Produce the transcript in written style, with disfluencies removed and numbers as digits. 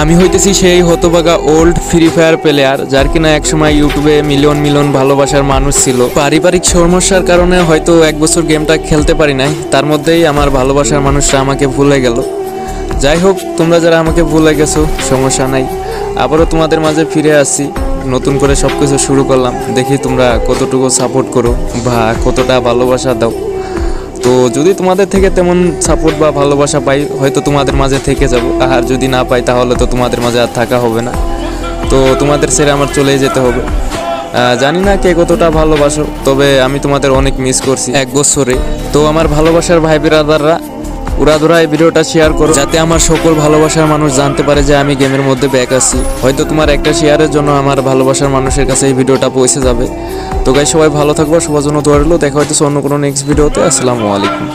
আমি হইতেছি সেই হতভাগা ওল্ড ফ্রি ফায়ার প্লেয়ার, যার কিনা একসময় ইউটিউবে মিলিয়ন মিলিয়ন ভালোবাসার মানুষ ছিল। পারিবারিক সমস্যার কারণে হয়তো 1 বছর গেমটা খেলতে পারি নাই, তার মধ্যেই আমার ভালোবাসার মানুষরা আমাকে ভুলে গেল। যাই হোক, তোমরা যারা আমাকে ভুলে গেছো সমস্যা নাই, আবারও তোমাদের মাঝে ফিরে আসছি, নতুন করে সব কিছু শুরু করলাম। দেখি তোমরা কতটুকু সাপোর্ট করো বা কতটা ভালোবাসা দাও। তো যদি তোমাদের থেকে তেমন সাপোর্ট বা ভালোবাসা পাই, হয়তো তোমাদের মাঝে থেকে যাব, আর যদি না পাই তাহলে তো তোমাদের মাঝে আর থাকা হবে না। তো তোমাদের ছেড়ে আমার চলেই যেতে হবে। জানি না কে কতটা ভালোবাসো, তবে আমি তোমাদের অনেক মিস করছি 1 বছরে। তো আমার ভালোবাসার ভাই বিরাদাররা, উড়াধুরা এই ভিডিওটা শেয়ার করো, যাতে আমার সকল ভালোবাসার মানুষ জানতে পারে যে আমি গেমের মধ্যে ব্যাক আছি। হয়তো তোমার একটা শেয়ারের জন্য আমার ভালোবাসার মানুষের কাছে এই ভিডিওটা পৌঁছে যাবে। তো গাইস, সবাই ভালো থাকবো, সবার জন্য দোয়া রইলো। দেখা হয়তো অন্য কোনো নেক্সট ভিডিওতে। আসসালামু আলাইকুম।